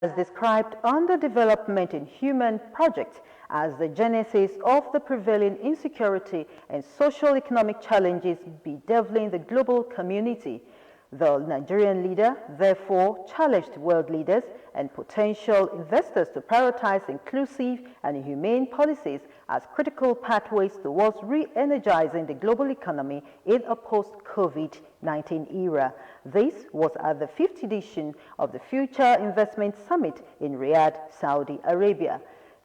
has described underdevelopment in human projects as the genesis of the prevailing insecurity and social-economic challenges bedeviling the global community. The Nigerian leader therefore challenged world leaders and potential investors to prioritize inclusive and humane policies as critical pathways towards re-energizing the global economy in a post-COVID-19 era. This was at the 5th edition of the Future Investment Summit in Riyadh, Saudi Arabia.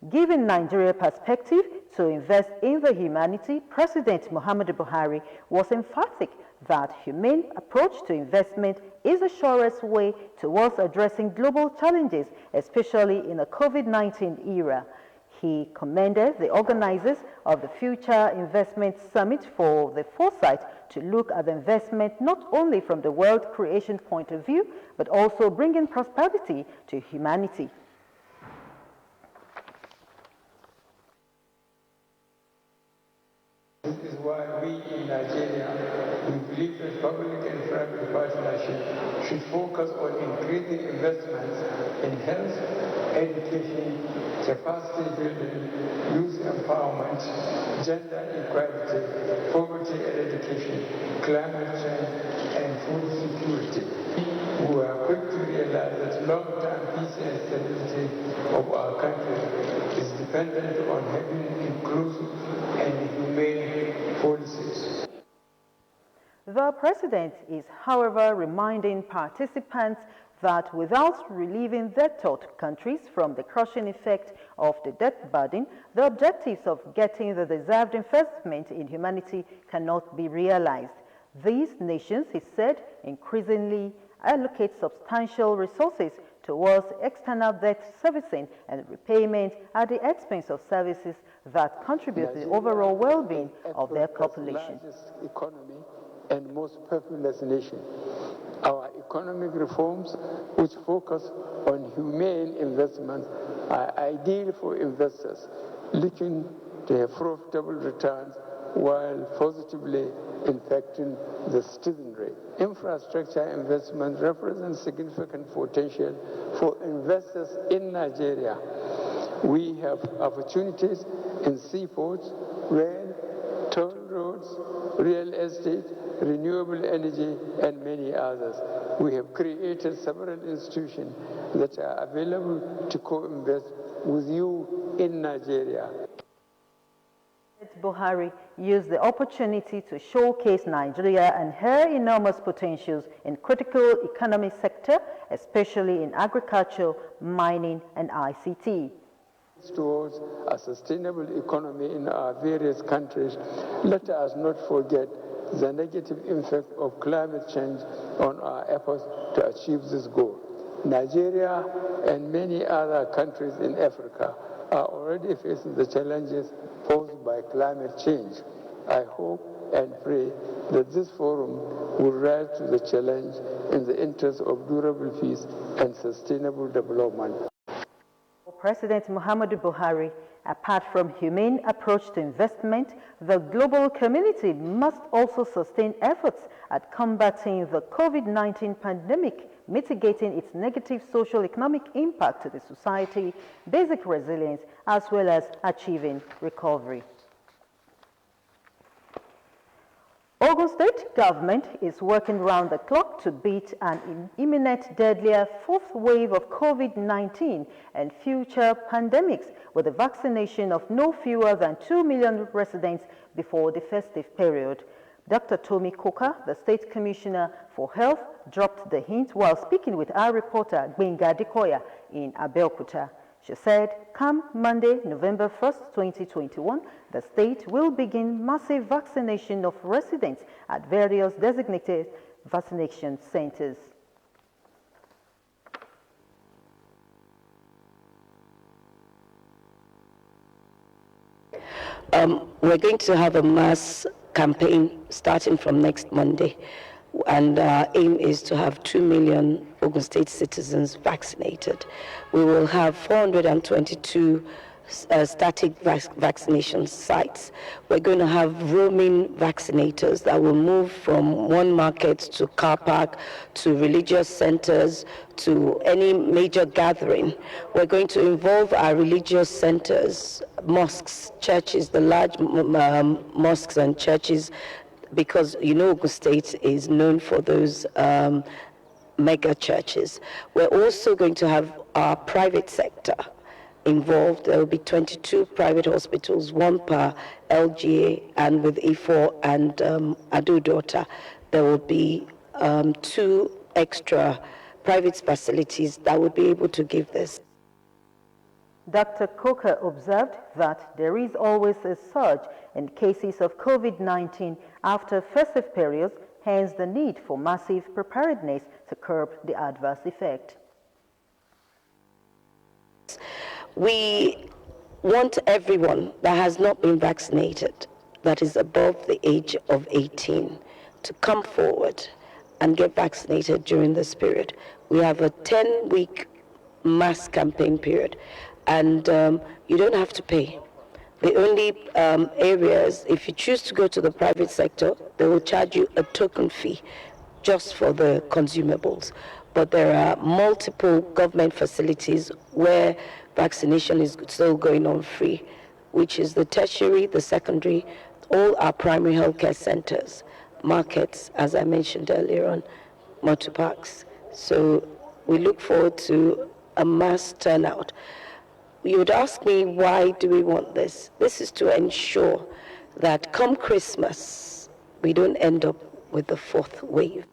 Given Nigeria perspective to invest in the humanity, President Muhammadu Buhari was emphatic that humane approach to investment is the surest way towards addressing global challenges, especially in a COVID-19 era. He commended the organizers of the Future Investment Summit for the foresight to look at investment not only from the world creation point of view, but also bringing prosperity to humanity. This is why we in Nigeria, we believe that public and private partnership should focus on increasing investments in health, education, capacity building, youth empowerment, gender equality, poverty eradication, climate change, and food security. We are quick to realize that long-term peace and stability of our country is dependent on having inclusive and humane policies. The President is, however, reminding participants that without relieving debt-torn countries from the crushing effect of the debt burden, the objectives of getting the deserved investment in humanity cannot be realized. These nations, he said, increasingly allocate substantial resources towards external debt servicing and repayment at the expense of services that contribute to the overall well-being of their population. Largest economy and most populous nation. Our economic reforms, which focus on humane investments, are ideal for investors looking to have profitable returns while positively impacting the citizenry. Infrastructure investment represents significant potential for investors in Nigeria. We have opportunities in seaports, rail, toll roads, real estate, renewable energy, and many others. We have created several institutions that are available to co-invest with you in Nigeria. Buhari used the opportunity to showcase Nigeria and her enormous potentials in critical economic sector, especially in agriculture, mining, and ICT. Towards a sustainable economy in our various countries, let us not forget the negative impact of climate change on our efforts to achieve this goal. Nigeria and many other countries in Africa are already facing the challenges posed by climate change. I hope and pray that this forum will rise to the challenge in the interest of durable peace and sustainable development. President Muhammadu Buhari, apart from humane approach to investment, the global community must also sustain efforts at combating the COVID-19 pandemic, mitigating its negative social-economic impact to the society, basic resilience, as well as achieving recovery. Ogun State government is working round the clock to beat an imminent deadlier fourth wave of COVID-19 and future pandemics with the vaccination of no fewer than 2 million residents before the festive period. Dr. Tomi Koka, the State Commissioner for Health, dropped the hint while speaking with our reporter Gbenga Dikoya in Abeokuta. She said, come Monday, November 1st, 2021, the state will begin massive vaccination of residents at various designated vaccination centers. We're going to have a mass campaign starting from next Monday, and our aim is to have 2 million Ogun State citizens vaccinated. We will have 422 static vaccination sites. We're going to have roaming vaccinators that will move from one market to car park, to religious centers, to any major gathering. We're going to involve our religious centers, mosques, churches, the large mosques and churches, because Ogun State is known for those mega churches. We're also going to have our private sector involved. There will be 22 private hospitals, one per LGA, and with E4 and Abeokuta, there will be 2 extra private facilities that will be able to give this. Dr. Coker observed that there is always a surge in cases of COVID-19 after festive periods, hence the need for massive preparedness to curb the adverse effect. We want everyone that has not been vaccinated, that is above the age of 18, to come forward and get vaccinated during this period. We have a 10-week mass campaign period, and you don't have to pay. The only areas, if you choose to go to the private sector, they will charge you a token fee just for the consumables. But there are multiple government facilities where vaccination is still going on free, which is the tertiary, the secondary, all our primary healthcare centers, markets, as I mentioned earlier on, motor parks. So we look forward to a mass turnout. You would ask me, why do we want this? This is to ensure that come Christmas, we don't end up with the 4th wave.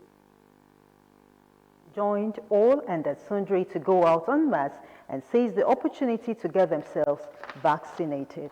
Joined all and sundry to go out en masse and seize the opportunity to get themselves vaccinated.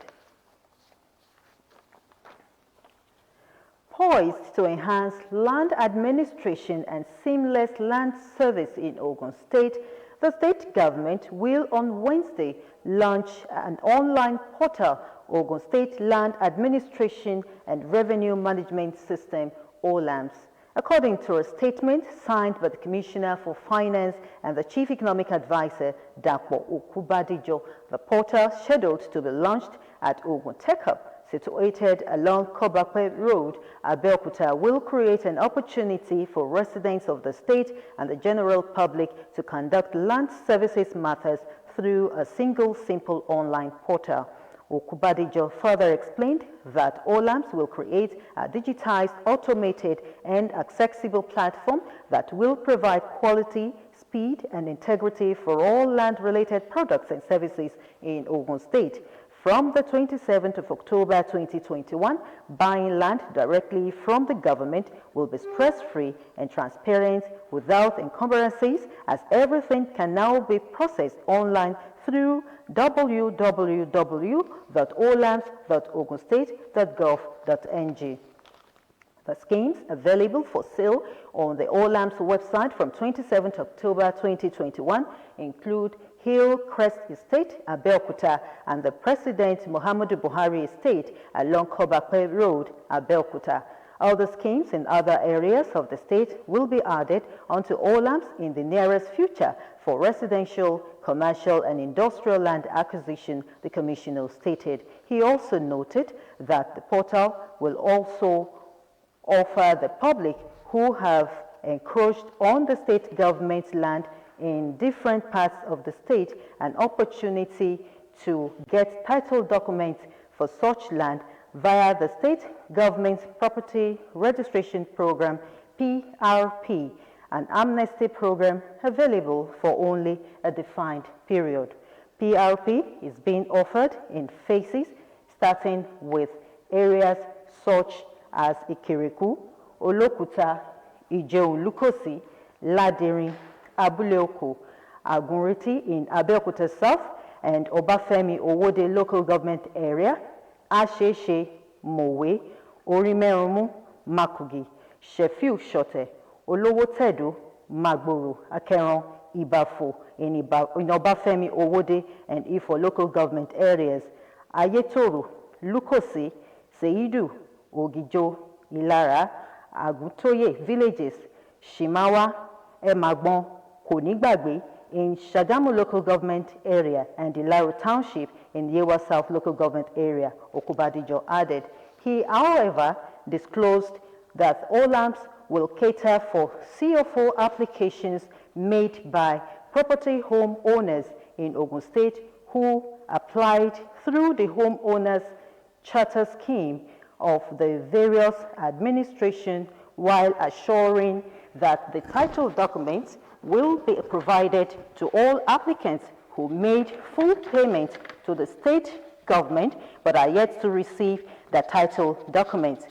Poised to enhance land administration and seamless land service in Ogun State, the state government will on Wednesday launch an online portal, Ogun State Land Administration and Revenue Management System, OLAMS. According to a statement signed by the Commissioner for Finance and the Chief Economic Advisor, Abeokuta, the portal scheduled to be launched at Ogun Tech Hub, situated along Kobakwe Road, Abeokuta, will create an opportunity for residents of the state and the general public to conduct land services matters through a single simple online portal. Okubadijo further explained that OLAMS will create a digitized, automated, and accessible platform that will provide quality, speed, and integrity for all land-related products and services in Ogun State. From the 27th of October 2021, buying land directly from the government will be stress-free and transparent without encumbrances, as everything can now be processed online through www.olams.ogunstate.gov.ng. The schemes available for sale on the OLAMS website from 27th October 2021 include Hillcrest Estate, Abeokuta, and the President Muhammadu Buhari Estate along Kobakwe Road, Abeokuta. Other schemes in other areas of the state will be added onto OLAMS in the nearest future for residential, commercial, and industrial land acquisition, the Commissioner stated. He also noted that the portal will also offer the public who have encroached on the state government's land in different parts of the state an opportunity to get title documents for such land via the state government's property registration program, PRP, an amnesty program available for only a defined period. PRP is being offered in phases, starting with areas such as Ikiriku, Olokuta, Ijeolukosi, Ladirin, Abuleoko, Agunriti in Abeokuta South, and Obafemi Owode local government area, Asheshe, Mowe, Orimerumu, Makugi, Shefiu Shote, Olowotedu, Magboro, Akeron, Ibafo in Obafemi Owode and Ifo local government areas, Ayetoru, Lukosi, Seidu, Ogijo, Ilara, Agutoye villages, Shimawa, Emagbon, Konigbagbe, in Shagamu local government area and Ilaro Township in Yewa South local government area, Okubadijo added. He, however, disclosed that OLAMs will cater for CO4 applications made by property home owners in Ogun State who applied through the homeowners charter scheme of the various administration, while assuring that the title documents will be provided to all applicants who made full payment to the state government but are yet to receive the title documents.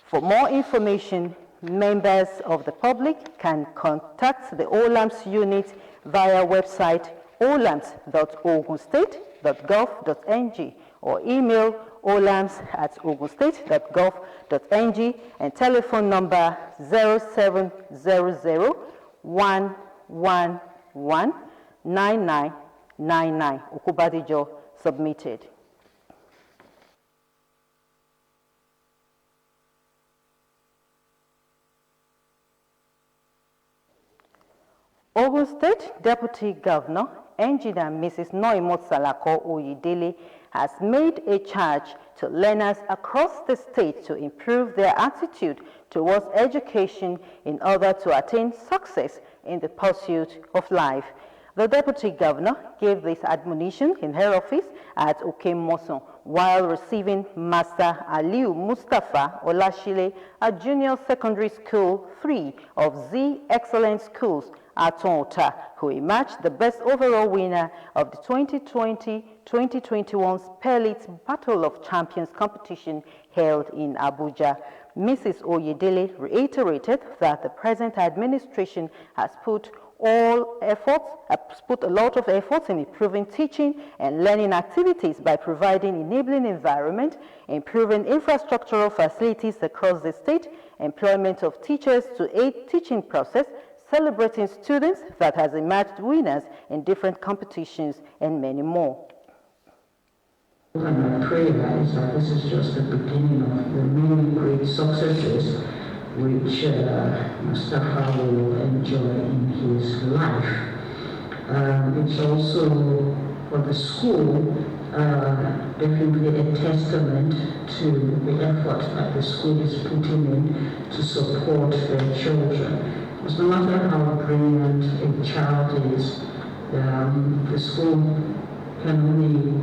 For more information, members of the public can contact the OLAMS unit via website olams.ogunstate.gov.ng or email olams@ogunstate.gov.ng and telephone number 0700 111 9999. Okubadijo submitted. Ogun State Deputy Governor, Engineer Mrs. Noimot Salako Oyedele, has made a charge to learners across the state to improve their attitude towards education in order to attain success in the pursuit of life. The Deputy Governor gave this admonition in her office at Okemoson while receiving Master Aliu Mustafa Olashile at Junior Secondary School 3 of Z Excellent Schools Atonota, who emerged the best overall winner of the 2020-2021 Spellit Battle of Champions competition held in Abuja. Mrs. Oyedele reiterated that the present administration has put a lot of efforts in improving teaching and learning activities by providing enabling environment, improving infrastructural facilities across the state, employment of teachers to aid teaching process, celebrating students that has emerged winners in different competitions, and many more. And my prayer is that this is just the beginning of the many great successes which Mustafa will enjoy in his life. It's also for the school definitely a testament to the effort that the school is putting in to support their children. Because no matter how brilliant a child is, the school can only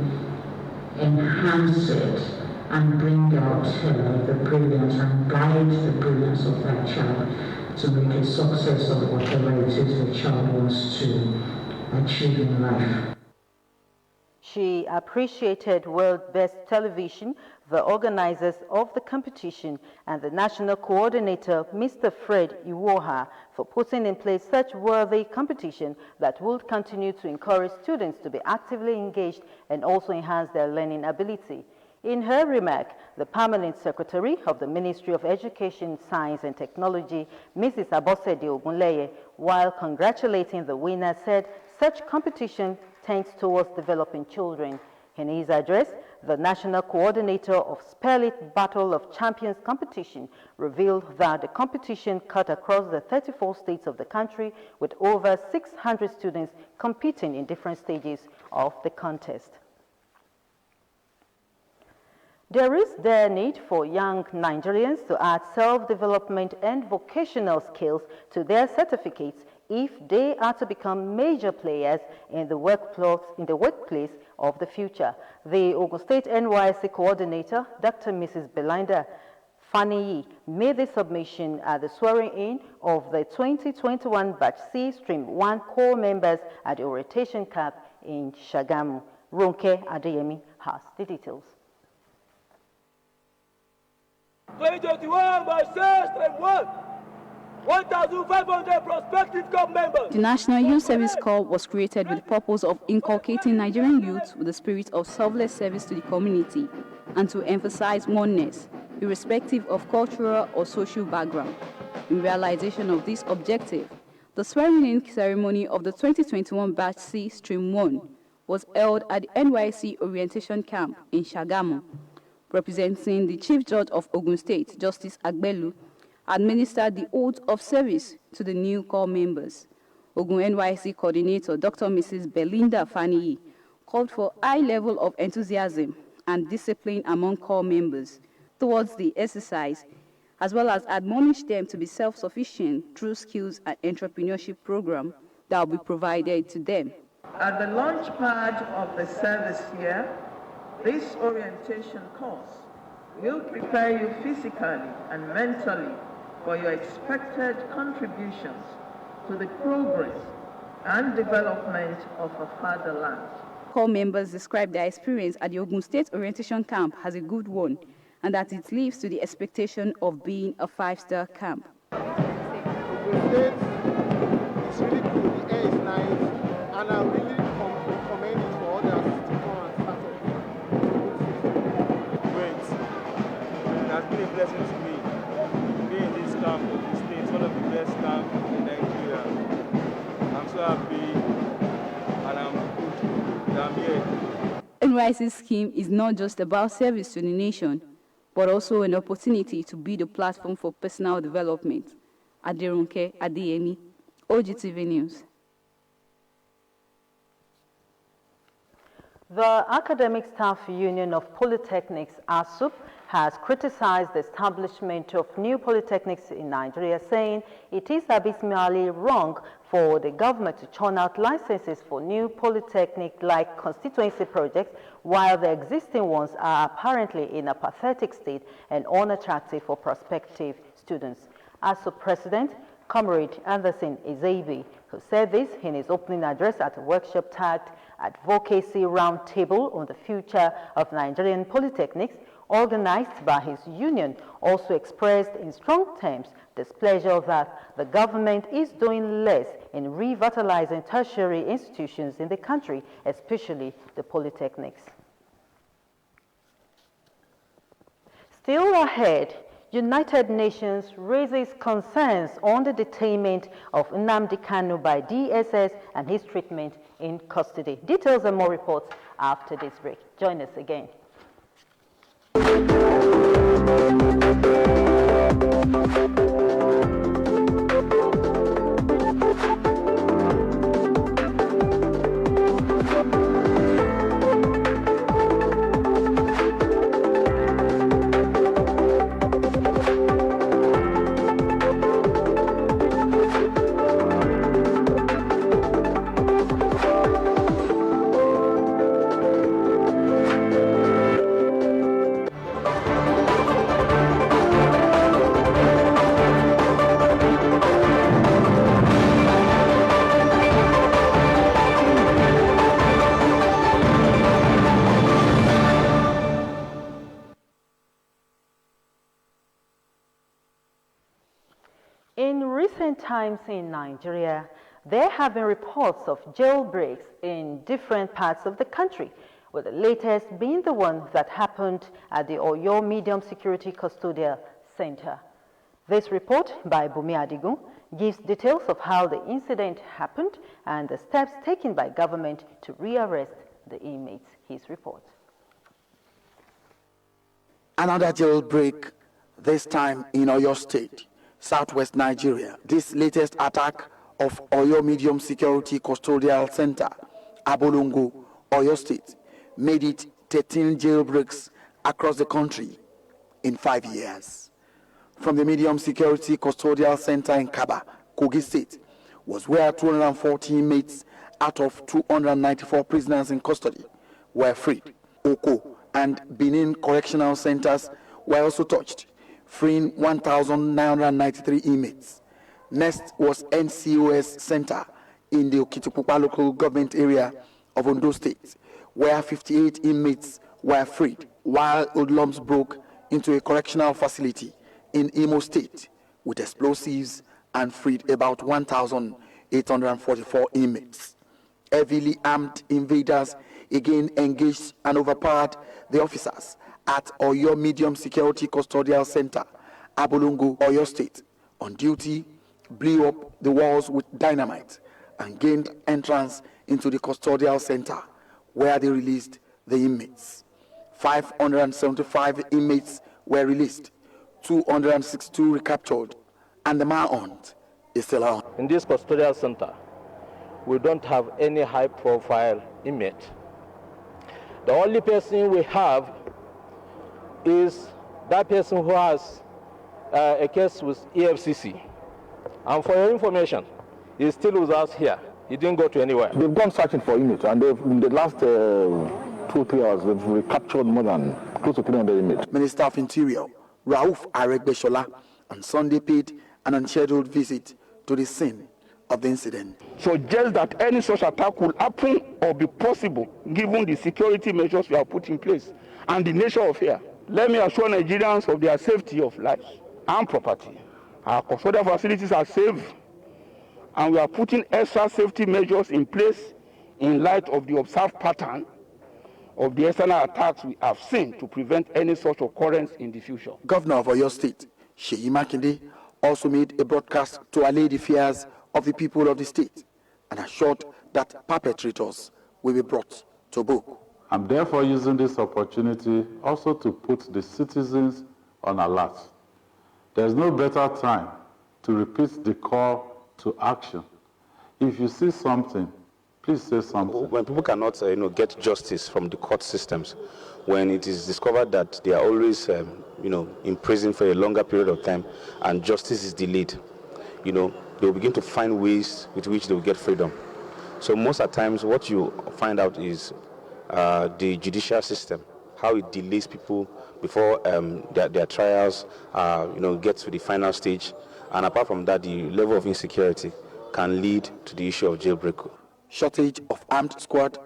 enhance it and bring out the brilliance and guide the brilliance of that child to make a success of whatever it is the child wants to achieve in life. She appreciated World Best Television, the organizers of the competition, and the national coordinator, Mr. Fred Iwoha, for putting in place such worthy competition that will continue to encourage students to be actively engaged and also enhance their learning ability. In her remark, the Permanent Secretary of the Ministry of Education, Science and Technology, Mrs. Abosede Ogunleye, while congratulating the winner, said such competition tends towards developing children. In his address, the National Coordinator of Spellit Battle of Champions competition revealed that the competition cut across the 34 states of the country with over 600 students competing in different stages of the contest. There is the need for young Nigerians to add self-development and vocational skills to their certificates if they are to become major players in the workplace of the future. The Ogun State NYSC coordinator, Dr. Mrs. Belinda Faniyi, made the submission at the swearing-in of the 2021 Batch C Stream 1 core members at the orientation camp in Shagamu. Ronke Adeyemi has the details. 2021 Batch C Stream 1. 1,500 prospective corps members. The National Youth Service Corps was created with the purpose of inculcating Nigerian youth with the spirit of selfless service to the community and to emphasize oneness, irrespective of cultural or social background. In realization of this objective, the swearing-in ceremony of the 2021 Batch C Stream 1 was held at the NYSC Orientation Camp in Shagamu. Representing the Chief Judge of Ogun State, Justice Agbelu, administered the oath of service to the new corps members. Ogun NYSC coordinator Dr. Mrs. Belinda Faniyi called for high level of enthusiasm and discipline among corps members towards the exercise, as well as admonished them to be self-sufficient through skills and entrepreneurship program that will be provided to them. At the launch pad of the service year, this orientation course will prepare you physically and mentally for your expected contributions to the progress and development of a fatherland. Corps members described their experience at the Ogun State Orientation Camp as a good one, and that it lives to the expectation of being a 5-star camp. Ogun State is really cool, the air is nice, and I really recommend it for others to come and start up. Great. It has been a blessing to me. Being in this camp, Ogun State is one of the best camps in Nigeria. I'm so happy, and I'm good that I'm here. NYSC's scheme is not just about service to the nation, but also an opportunity to build a platform for personal development. Aderonke Adeyemi, Ogtv News. The Academic Staff Union of Polytechnics, ASUP, has criticized the establishment of new polytechnics in Nigeria, saying it is abysmally wrong for the government to churn out licenses for new polytechnic-like constituency projects, while the existing ones are apparently in a pathetic state and unattractive for prospective students. ASUP President, Comrade Anderson Ezebi, who said this in his opening address at a workshop tagged Advocacy Roundtable on the Future of Nigerian Polytechnics, organized by his union, also expressed in strong terms displeasure that the government is doing less in revitalizing tertiary institutions in the country, especially the polytechnics. Still ahead, United Nations raises concerns on the detainment of Nnamdi Kanu by DSS and his treatment in custody. Details and more reports after this break. Join us again. In recent times in Nigeria, there have been reports of jailbreaks in different parts of the country, with the latest being the one that happened at the Oyo Medium Security Custodial Center. This report by Bumi Adigun gives details of how the incident happened and the steps taken by government to rearrest the inmates. His report. Another jailbreak, this time in Oyo State, Southwest Nigeria. This latest attack of Oyo Medium Security Custodial Center, Abolongo, Oyo State, made it 13 jailbreaks across the country in 5 years. From the Medium Security Custodial Center in Kaba, Kogi State, was where 240 inmates out of 294 prisoners in custody were freed. Oko and Benin Correctional Centers were also touched, freeing 1,993 inmates. Next was NCOS Center in the Okitipupa local government area of Ondo State, where 58 inmates were freed, while hoodlums broke into a correctional facility in Imo State with explosives and freed about 1,844 inmates. Heavily armed invaders again engaged and overpowered the officers at Oyo Medium Security Custodial Center, Abolongo, Oyo State, on duty, blew up the walls with dynamite and gained entrance into the custodial center, where they released the inmates. 575 inmates were released, 262 recaptured, and the manhunt is still on. In this custodial center, we don't have any high-profile inmate. The only person we have is that person who has a case with EFCC. And for your information, he's still with us here. He didn't go to anywhere. They've gone searching for inmates, and in the last 2-3 hours, they've recaptured more than close to 300 inmates. Minister of Interior, Rauf Aregbesola, on Sunday paid an unscheduled visit to the scene of the incident. So just that any such attack could happen or be possible, given the security measures we have put in place and the nature of fear. Let me assure Nigerians of their safety of lives and property. Our custodial facilities are safe, and we are putting extra safety measures in place in light of the observed pattern of the external attacks we have seen to prevent any such occurrence in the future. Governor of Oyo State, Seyi Makinde, also made a broadcast to allay the fears of the people of the state and assured that perpetrators will be brought to book. I'm therefore using this opportunity also to put the citizens on alert. There's no better time to repeat the call to action. If you see something, please say something. When people cannot get justice from the court systems, when it is discovered that they are always in prison for a longer period of time and justice is delayed, they will begin to find ways with which they will get freedom. So most of the times what you find out is the judicial system, how it delays people before their trials get to the final stage. And apart from that, the level of insecurity can lead to the issue of jailbreak. Shortage of armed squad,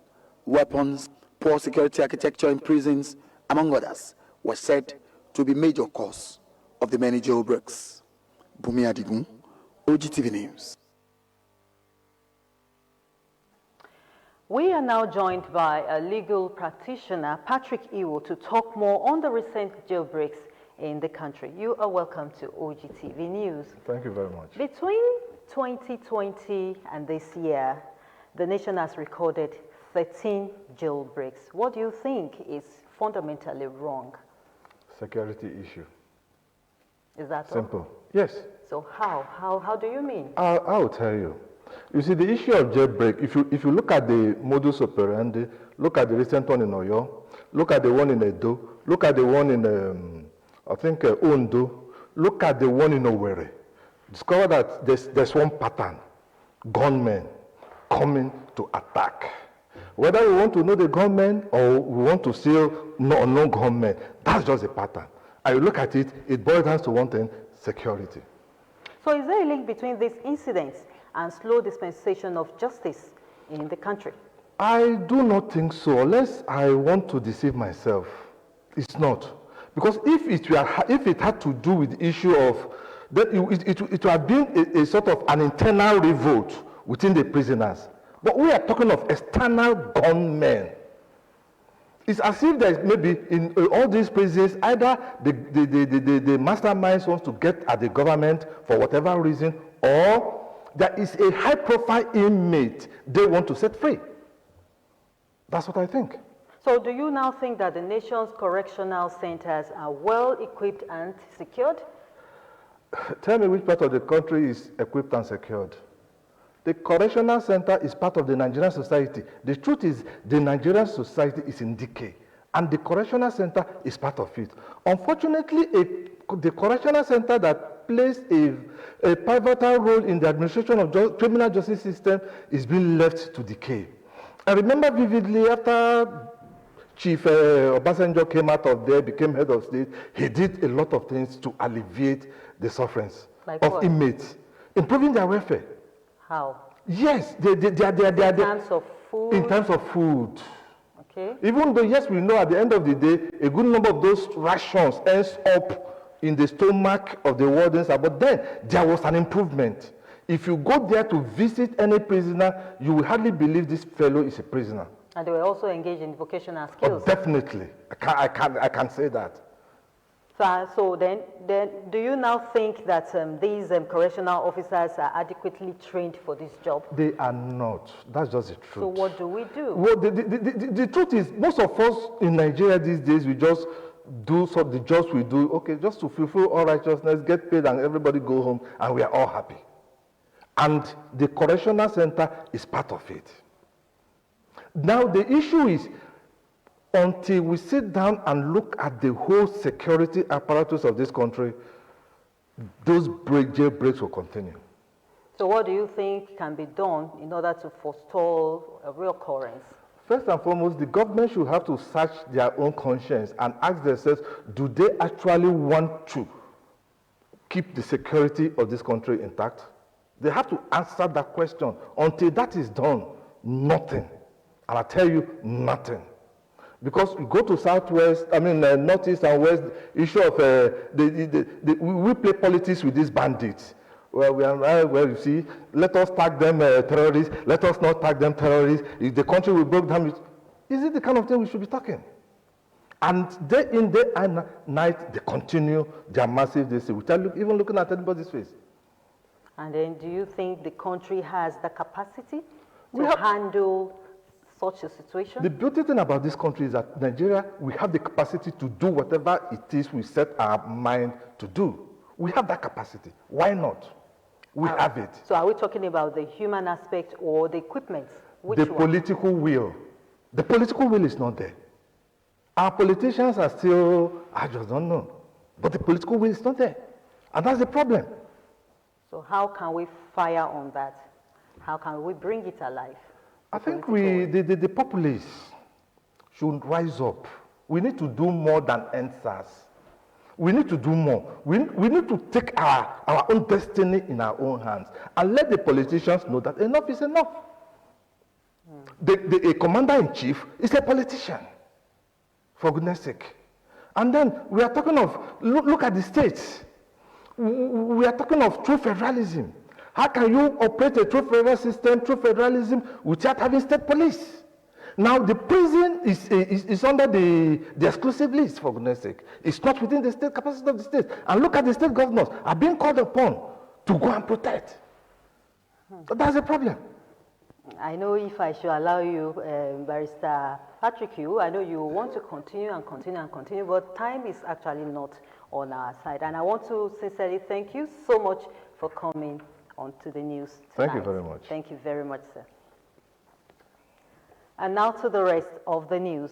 weapons, poor security architecture in prisons, among others, were said to be major cause of the many jailbreaks. Bumi Adigun, Ogtv News. We are now joined by a legal practitioner, Patrick Iwo, to talk more on the recent jailbreaks in the country. You are welcome to Ogtv News. Thank you very much. Between 2020 and this year, the nation has recorded 13 jailbreaks. What do you think is fundamentally wrong? Security issue. Is that simple? All? Yes. So how do you mean? I'll tell you. You see, the issue of jailbreak, if you look at the modus operandi, look at the recent one in Oyo, look at the one in Edo, look at the one in, Ondo, look at the one in Owerri, discover that there's one pattern: gunmen coming to attack. Whether we want to know the gunmen or we want to see unknown gunmen, that's just a pattern. And you look at it, it boils down to one thing: security. So is there a link between these incidents and slow dispensation of justice in the country? I do not think so, unless I want to deceive myself. It's not. Because if it had to do with the issue of, it would have been a sort of an internal revolt within the prisoners. But we are talking of external gunmen. It's as if there's maybe in all these prisons, either the masterminds want to get at the government for whatever reason, or there is a high-profile inmate they want to set free. That's what I think. So do you now think that the nation's correctional centers are well equipped and secured? Tell me which part of the country is equipped and secured. The correctional center is part of the Nigerian society. The truth is, the Nigerian society is in decay, and the correctional center is part of it. Unfortunately, the correctional center that plays a pivotal role in the administration of criminal justice system is being left to decay. I remember vividly after Chief Obasanjo came out of there, became head of state, he did a lot of things to alleviate the sufferings of inmates, improving their welfare. How? Yes, in terms of food? In terms of food. Okay. Even though, yes, we know at the end of the day, a good number of those rations ends up in the stomach of the wardens, but then there was an improvement. If you go there to visit any prisoner, you will hardly believe this fellow is a prisoner. And they were also engaged in vocational skills. Oh, definitely. I can say that. So then do you now think that these correctional officers are adequately trained for this job? They are not. That's just the truth. So what do we do? Well, the truth is, most of us in Nigeria these days, we just do the jobs we do, okay, just to fulfill all righteousness, get paid, and everybody go home, and we are all happy. And the correctional center is part of it. Now the issue is, until we sit down and look at the whole security apparatus of this country, those jailbreaks will continue. So what do you think can be done in order to forestall a reoccurrence? First and foremost, the government should have to search their own conscience and ask themselves, do they actually want to keep the security of this country intact? They have to answer that question. Until that is done, nothing. And I tell you, nothing. Because we go to Southwest, Northeast and West, issue of, we play politics with these bandits. Well, you see, let us tag them terrorists, let us not tag them terrorists. If the country will break down, is it the kind of thing we should be talking? And day in, day and night, they continue their massive this, without even looking at anybody's face. And then do you think the country has the capacity to handle such a situation? The beauty thing about this country is that Nigeria, we have the capacity to do whatever it is we set our mind to do. We have that capacity. Why not? We have it. So are we talking about the human aspect or the equipment? The political will. The political will is not there. Our politicians are still, I just don't know. But the political will is not there. And that's the problem. So how can we fire on that? How can we bring it alive? I think the populace should rise up. We need to do more than answers. We need to do more. We need to take our own destiny in our own hands and let the politicians know that enough is enough. A commander-in-chief is a politician, for goodness sake. And then we are talking of, look at the states. We are talking of true federalism. How can you operate a true federal system, true federalism, without having state police? Now, the prison is under the exclusive list, for goodness sake. It's not within the state capacity of the state. And look at the state governors are being called upon to go and protect. So that's a problem. I know if I should allow you, Barrister Patrick, I know you want to continue and continue and continue, but time is actually not on our side. And I want to sincerely thank you so much for coming onto the news tonight. Thank you very much. Thank you very much, sir. And now to the rest of the news.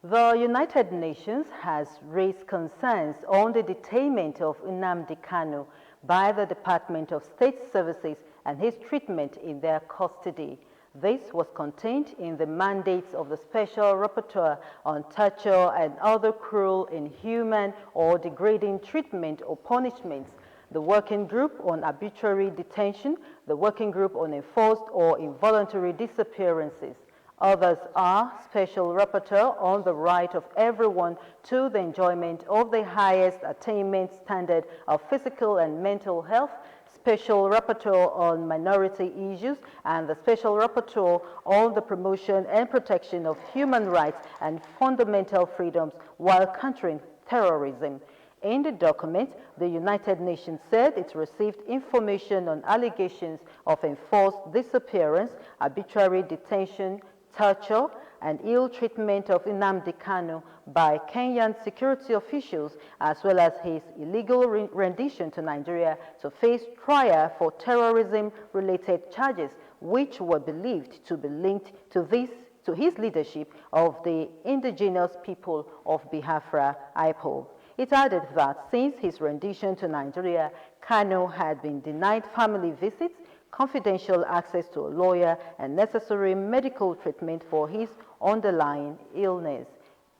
The United Nations has raised concerns on the detainment of Nnamdi Kanu by the Department of State Services and his treatment in their custody. This was contained in the mandates of the Special Rapporteur on torture and other cruel, inhuman, or degrading treatment or punishments, the Working Group on Arbitrary Detention, the Working Group on Enforced or Involuntary Disappearances. Others are Special Rapporteur on the right of everyone to the enjoyment of the highest attainment standard of physical and mental health, Special Rapporteur on Minority Issues, and the Special Rapporteur on the promotion and protection of human rights and fundamental freedoms while countering terrorism. In the document, the United Nations said it received information on allegations of enforced disappearance, arbitrary detention, torture, and ill treatment of Nnamdi Kanu by Kenyan security officials, as well as his illegal rendition to Nigeria to face trial for terrorism-related charges, which were believed to be linked to his leadership of the indigenous people of Biafra, IPOB. It added that since his rendition to Nigeria, Kanu had been denied family visits, confidential access to a lawyer, and necessary medical treatment for his underlying illness.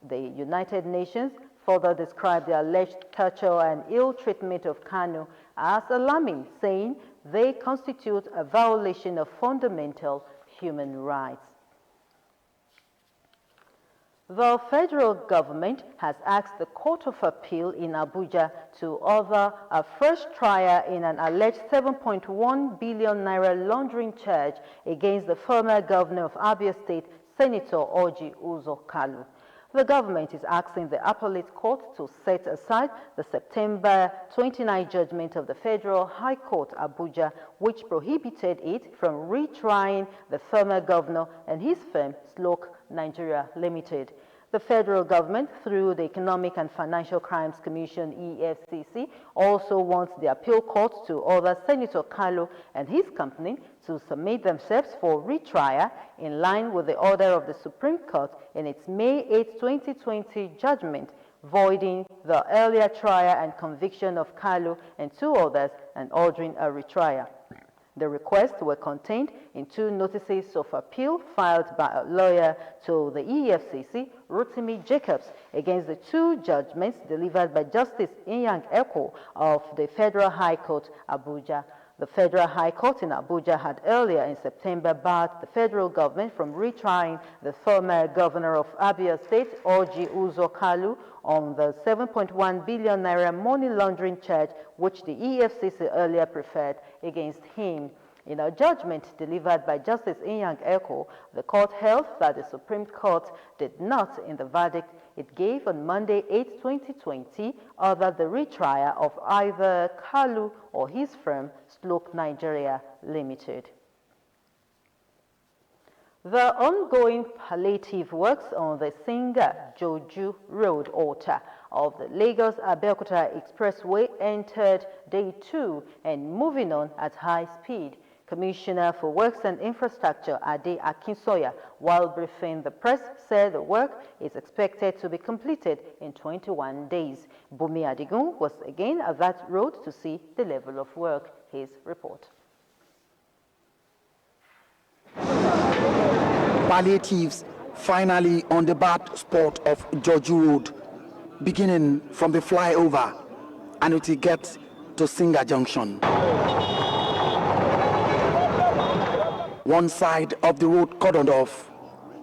The United Nations further described the alleged torture and ill treatment of Kanu as alarming, saying they constitute a violation of fundamental human rights. The federal government has asked the Court of Appeal in Abuja to order a fresh trial in an alleged 7.1 billion naira laundering charge against the former governor of Abia State, Senator Orji Uzor Kalu. The government is asking the appellate court to set aside the September 29 judgment of the Federal High Court, Abuja, which prohibited it from retrying the former governor and his firm, Sloke Nigeria Limited. The federal government, through the Economic and Financial Crimes Commission, EFCC, also wants the appeal court to order Senator Kalu and his company to submit themselves for retrial in line with the order of the Supreme Court in its May 8, 2020 judgment, voiding the earlier trial and conviction of Kalu and two others and ordering a retrial. The requests were contained in two notices of appeal filed by a lawyer to the EFCC, Rotimi Jacobs, against the two judgments delivered by Justice Inyang Eko of the Federal High Court, Abuja. The Federal High Court in Abuja had earlier in September barred the federal government from retrying the former governor of Abia State, Orji Uzo Kalu, on the 7.1 billion naira money laundering charge which the EFCC earlier preferred against him. In a judgment delivered by Justice Inyang Eko, the court held that the Supreme Court did not, in the verdict it gave on Monday 8, 2020, order the retrial of either Kalu or his firm, Slope Nigeria Limited. The ongoing palliative works on the Singa-Joju Road Altar of the Lagos-Abeokuta Expressway entered day 2 and moving on at high speed. Commissioner for Works and Infrastructure, Ade Akinsoya, while briefing the press, said the work is expected to be completed in 21 days. Bumi Adigun was again at that road to see the level of work. His report. Palliatives finally on the bad spot of Joju Road, beginning from the flyover and it will get to Singa Junction. One side of the road cordoned off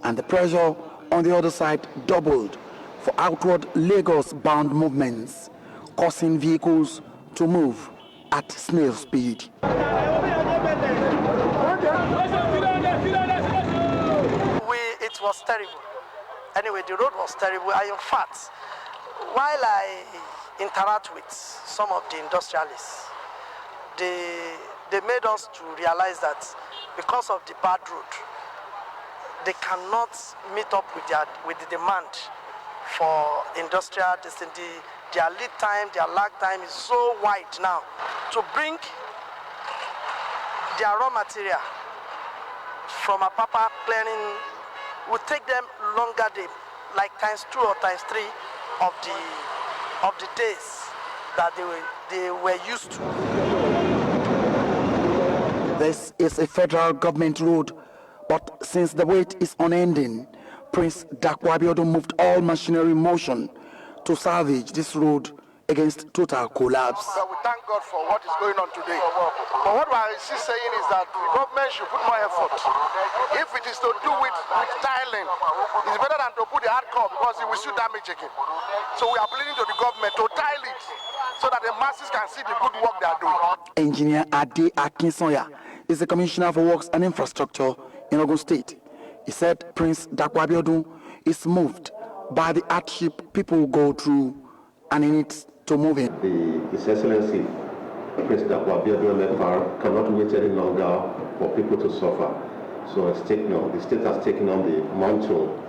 and the pressure on the other side doubled for outward Lagos-bound movements, causing vehicles to move at snail speed. It was terrible. Anyway, the road was terrible. And in fact, while I interact with some of the industrialists, they made us to realize that because of the bad road, they cannot meet up with the demand for industrial density. Their lead time, their lag time is so wide now. To bring their raw material from Apapa clearing would take them longer, like times 2 or times 3 of the days that they were used to. This is a federal government road, but since the wait is unending, Prince Dakwa Abiodun moved all machinery in motion to salvage this road against total collapse. We thank God for what is going on today. But what I see saying is that the government should put more effort. If it is to do with tiling, it's better than to put the hardcore because it will still damage again. So we are pleading to the government to tile it so that the masses can see the good work they are doing. Engineer Ade Akinsoya is the Commissioner for Works and Infrastructure in Ogun State. He said Prince Dakwa Abiodun is moved by the hardship people go through and he needs to move in. His Excellency, Prince Dakwa Abiodun cannot wait any longer for people to suffer. So the state has taken on the mantle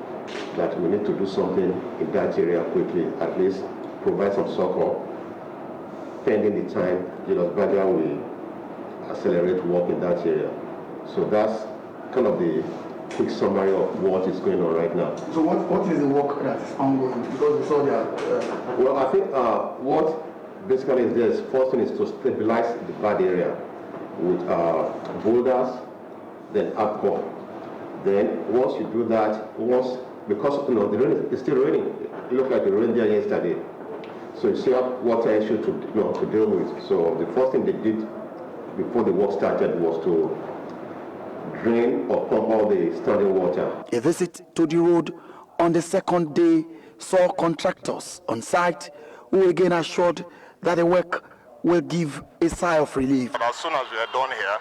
that we need to do something in that area quickly, at least provide some succor. Pending the time, Badger will accelerate work in that area. So that's kind of the quick summary of what is going on right now. So what is the work that is ongoing? Because we saw that. Well, I think what basically is this. First thing is to stabilize the bad area with boulders, then upcore. Then once you do that, because the rain is still raining, it looked like it rained there yesterday. So you still have water issue to deal with. So the first thing they did before the work started was to drain or pump all the standing water. A visit to the road on the second day saw contractors on site who again assured that the work will give a sigh of relief. But as soon as we are done here,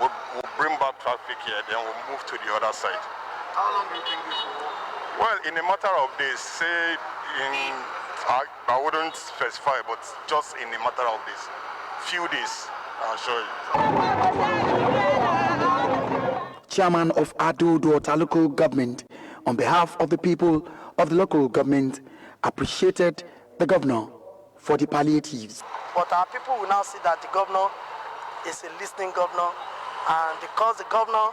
we'll bring back traffic here, then we'll move to the other side. How long do you think this will work? Well, in a matter of days, say I wouldn't specify, but just in a matter of days, few days, I'll show you. Chairman of Abeokuta local government, on behalf of the people of the local government, appreciated the governor for the palliatives. But our people will now see that the governor is a listening governor, and because the governor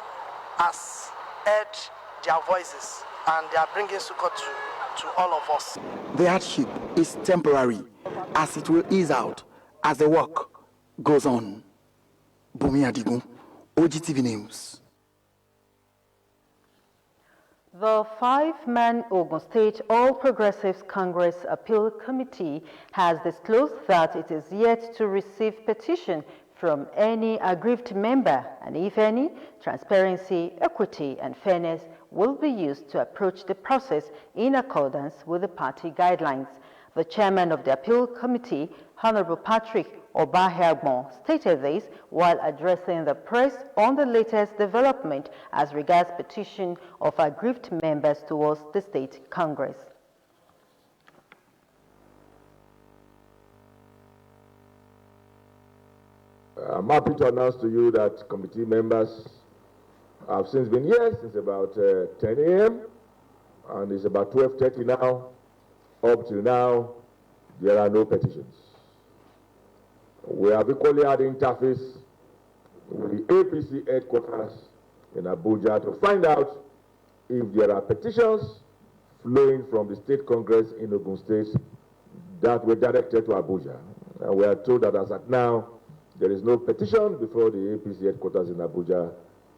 has heard their voices and they are bringing succor to all of us. The hardship is temporary, as it will ease out as the work goes on. Bumi Adigun, Ogtv News. The five-man Ogun State All Progressives Congress Appeal Committee has disclosed that it is yet to receive petition from any aggrieved member, and if any, transparency, equity, and fairness will be used to approach the process in accordance with the party guidelines. The chairman of the appeal committee, Honorable Patrick Obaheagbon, stated this while addressing the press on the latest development as regards petition of aggrieved members towards the state congress. I'm happy to announce to you that committee members have since been here since about 10 a.m. and it's about 12:30 now. Up till now, there are no petitions. We have equally had interface with the APC headquarters in Abuja to find out if there are petitions flowing from the state congress in Ogun State that were directed to Abuja. And we are told that as at now, there is no petition before the APC headquarters in Abuja,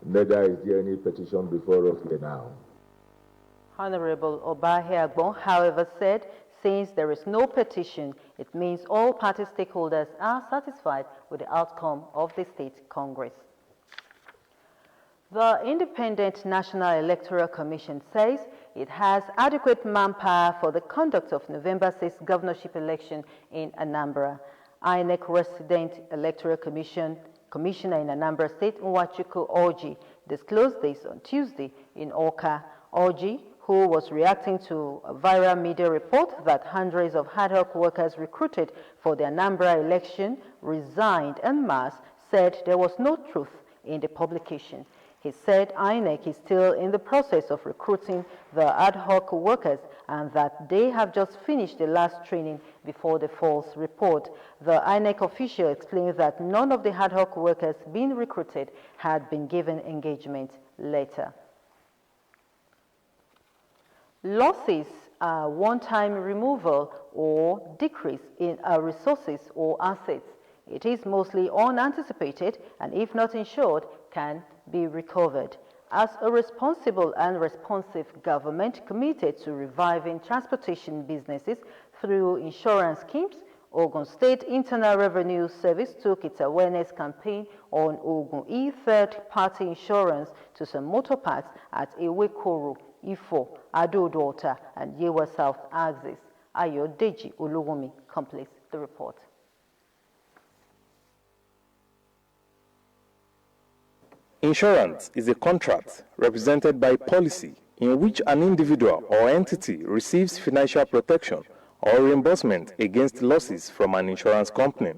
neither is there any petition before us here now. Honorable Obaheagbon, however, said since there is no petition, it means all party stakeholders are satisfied with the outcome of the state congress. The Independent National Electoral Commission says it has adequate manpower for the conduct of November 6 governorship election in Anambra. INEC Resident Electoral Commissioner in Anambra State, Nwachukwu Orji, disclosed this on Tuesday in Awka. Orji, who was reacting to a viral media report that hundreds of ad hoc workers recruited for the Anambra election resigned en masse, said there was no truth in the publication. He said INEC is still in the process of recruiting the ad hoc workers and that they have just finished the last training before the false report. The INEC official explained that none of the ad hoc workers being recruited had been given engagement letter. Losses are one-time removal or decrease in resources or assets. It is mostly unanticipated and if not insured, can be recovered. As a responsible and responsive government committed to reviving transportation businesses through insurance schemes, Ogun State Internal Revenue Service took its awareness campaign on Ogun E-third-party insurance to some motor parks at Ewekoro, Ifo, Abeokuta, and Yewa South axis. Ayodeji Oluwumi completes the report. Insurance is a contract represented by policy in which an individual or entity receives financial protection or reimbursement against losses from an insurance company.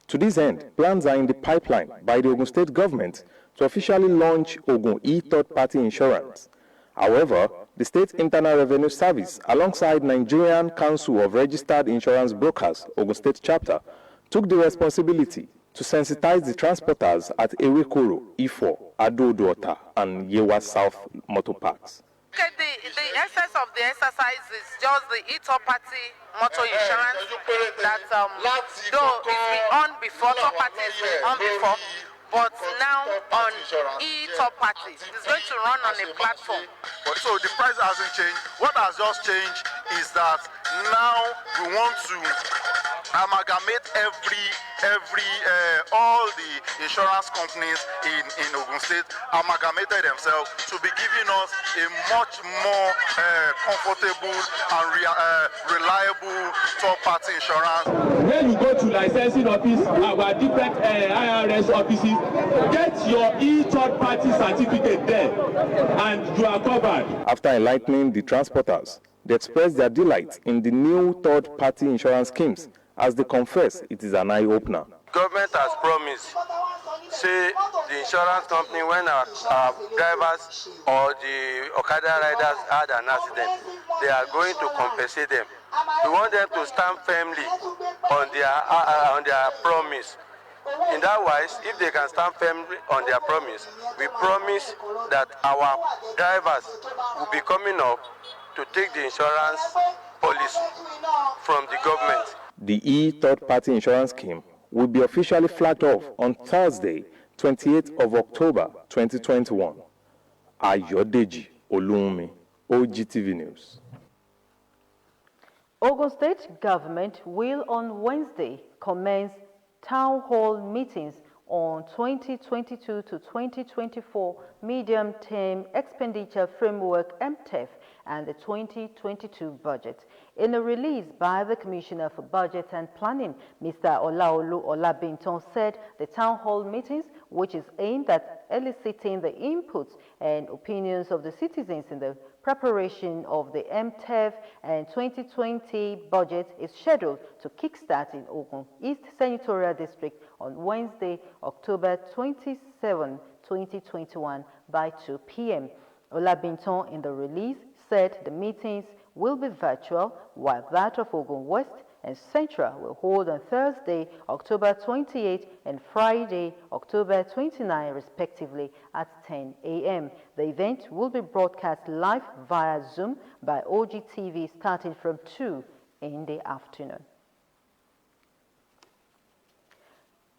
To this end, plans are in the pipeline by the Ogun State government to officially launch Ogun E-third-party insurance. However, the State Internal Revenue Service, alongside Nigerian Council of Registered Insurance Brokers, Ogun State chapter, took the responsibility to sensitize the transporters at Ewekoro, Ifo, Abeokuta, and Yewa South motor parks. Okay, the essence of the exercise is just the E-third-party motor insurance that though it's been on before, third-party has been on before, but now on E-third-party, it's going to run on a platform. So the price hasn't changed. What has just changed is that now we want to amalgamate all the insurance companies in Ogun State amalgamated themselves to be giving us a much more comfortable and reliable third-party insurance. When you go to licensing office, our different IRS offices, get your E-third-party certificate there and you are covered. After enlightening the transporters, they expressed their delight in the new third-party insurance schemes as they confess it is an eye-opener. Government has promised say the insurance company, when our drivers or the Okada riders had an accident, they are going to compensate them. We want them to stand firmly on their promise. In that wise, if they can stand firmly on their promise, we promise that our drivers will be coming up to take the insurance policy from the government. The e-third-party insurance scheme will be officially flagged off on Thursday, 28th of October 2021. Ayodeji Olunmi, Ogtv News. Ogun State government will on Wednesday commence town hall meetings on 2022 to 2024 medium-term expenditure framework MTEF and the 2022 budget. In a release by the Commissioner for Budget and Planning, Mr. Olaolu Olabinton said the town hall meetings, which is aimed at eliciting the inputs and opinions of the citizens in the preparation of the MTEF and 2020 budget, is scheduled to kickstart in Ogun East Senatorial District on Wednesday, October 27, 2021 by 2 p.m. Olabinton in the release said the meetings will be virtual, while that of Ogun West and Central will hold on Thursday, October 28 and Friday, October 29, respectively, at 10 a.m. The event will be broadcast live via Zoom by Ogtv starting from 2 in the afternoon.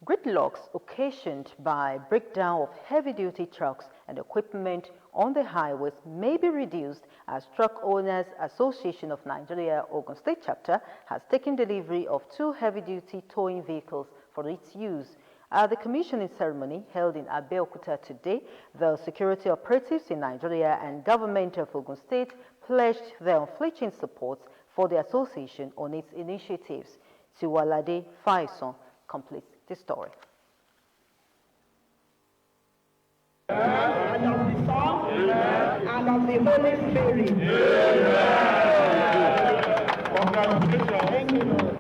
Gridlocks occasioned by breakdown of heavy-duty trucks and equipment on the highways may be reduced as Truck Owners Association of Nigeria Ogun State Chapter has taken delivery of 2 heavy-duty towing vehicles for its use. At the commissioning ceremony held in Abeokuta today, the security operatives in Nigeria and government of Ogun State pledged their unflinching support for the association on its initiatives. Tiwalade Faison completes the story. And of the Son, and of the Holy Spirit. Congratulations.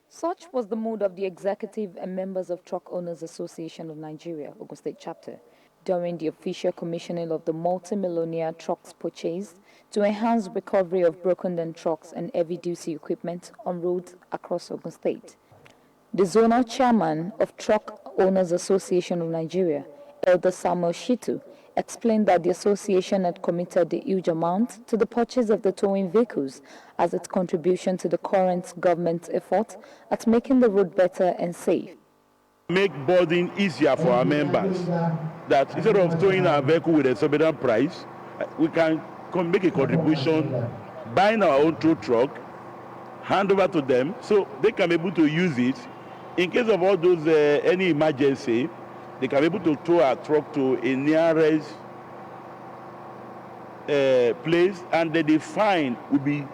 Such was the mood of the executive and members of Truck Owners Association of Nigeria, Ogun State Chapter, during the official commissioning of the multi-millionaire trucks purchased to enhance recovery of broken-down trucks and heavy-duty equipment on roads across Ogun State. The zonal chairman of Truck Owners Association of Nigeria, Elder Samuel Shitu, explained that the association had committed a huge amount to the purchase of the towing vehicles as its contribution to the current government's effort at making the road better and safe. Make boarding easier for our members, that instead of towing our vehicle with a exorbitant price, we can make a contribution, buying our own tow truck, hand over to them so they can be able to use it in case of all those any emergency. They can be able to tow our truck to a nearest place, and then the fine will be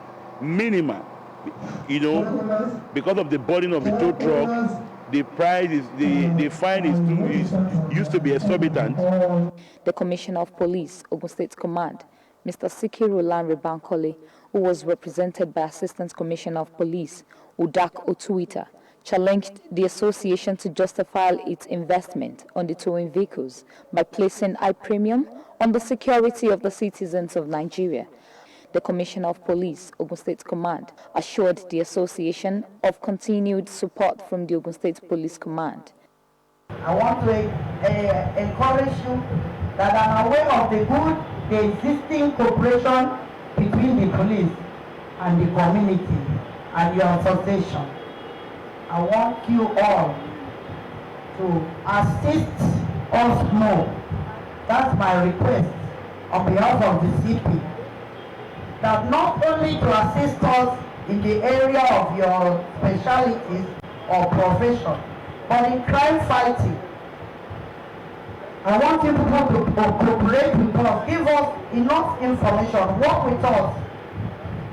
minimal. You know, because of the burden of the tow truck, the price is the fine is used to be exorbitant. The Commissioner of Police, Ogun State Command, Mr. Sikiru Lanre Bankole, who was represented by Assistant Commissioner of Police, Udak Otuita, challenged the association to justify its investment on the towing vehicles by placing high premium on the security of the citizens of Nigeria. The Commissioner of Police, Ogun State Command, assured the association of continued support from the Ogun State Police Command. I want to encourage you that I'm aware of the existing cooperation between the police and the community and your association. I want you all to assist us more. That's my request on behalf of the CP. That not only to assist us in the area of your specialties or profession, but in crime fighting. I want you people to cooperate with us, give us enough information, work with us.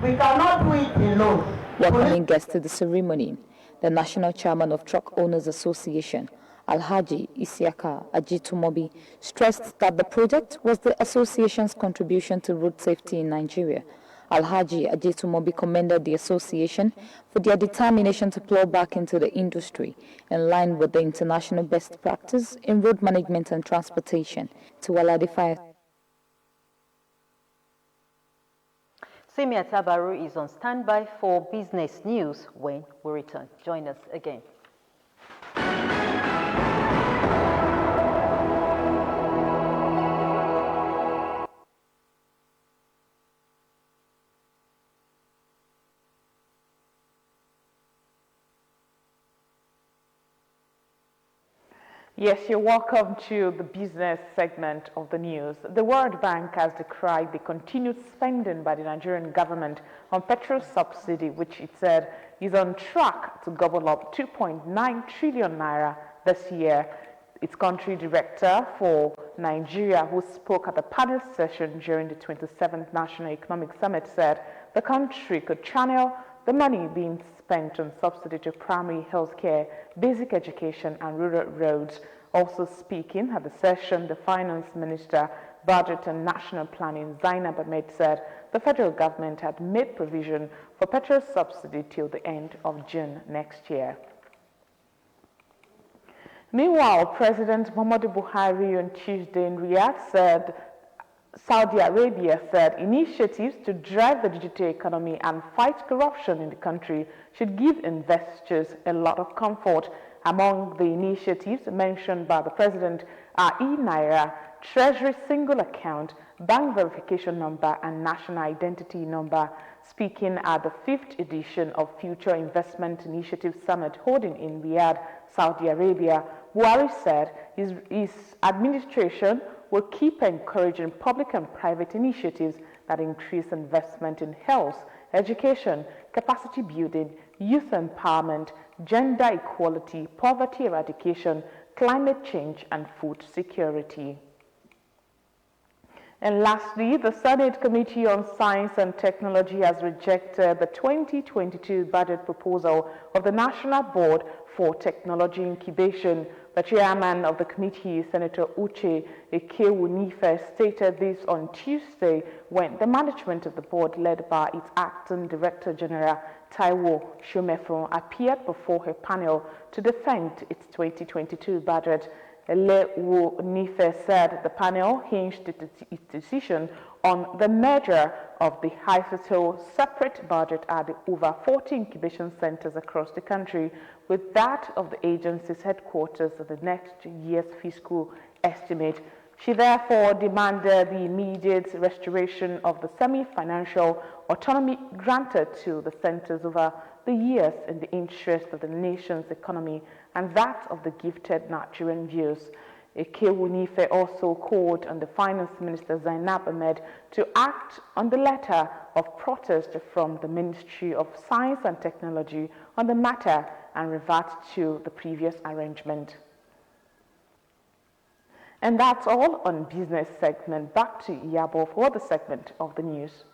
We cannot do it alone. Welcoming guests to the ceremony, the National Chairman of Truck Owners Association, Alhaji Isiaka Ajitumobi, stressed that the project was the association's contribution to road safety in Nigeria Alhaji Ajetumobi commended the association for their determination to plow back into the industry in line with the international best practice in road management and transportation to Aladify. Simi Atabaru is on standby for business news when we return. Join us again. Yes, you're welcome to the business segment of the news. The World Bank has decried the continued spending by the Nigerian government on petrol subsidy, which it said is on track to gobble up 2.9 trillion naira this year. Its country director for Nigeria, who spoke at the panel session during the 27th National Economic Summit, said the country could channel the money being spent on subsidy to primary health care, basic education and rural roads. Also speaking at the session, the Finance Minister, Budget and National Planning, Zainab Ahmed, said the federal government had made provision for petrol subsidy till the end of June next year. Meanwhile, President Muhammadu Buhari on Tuesday in Riyadh said Saudi Arabia said initiatives to drive the digital economy and fight corruption in the country should give investors a lot of comfort. Among the initiatives mentioned by the president are e-Naira, Treasury single account, bank verification number, and national identity number. Speaking at the 5th edition of Future Investment Initiative Summit holding in Riyadh, Saudi Arabia, Buhari said his administration will keep encouraging public and private initiatives that increase investment in health, education, capacity building, youth empowerment, gender equality, poverty eradication, climate change, and food security. And lastly, the Senate Committee on Science and Technology has rejected the 2022 budget proposal of the National Board for Technology Incubation. The chairman of the committee, Senator Uche Ekewunife, stated this on Tuesday when the management of the board, led by its acting Director General Taiwo Shomefon, appeared before a panel to defend its 2022 budget. Ekewunife said the panel hinged its decision on the merger of the HISO separate budget at the over 40 incubation centers across the country with that of the agency's headquarters at the next year's fiscal estimate. She therefore demanded the immediate restoration of the semi-financial autonomy granted to the centers over the years in the interest of the nation's economy and that of the gifted Nigerian youth. Ekewunife also called on the Finance Minister Zainab Ahmed to act on the letter of protest from the Ministry of Science and Technology on the matter and revert to the previous arrangement. And that's all on business segment. Back to Iyabo for the segment of the news.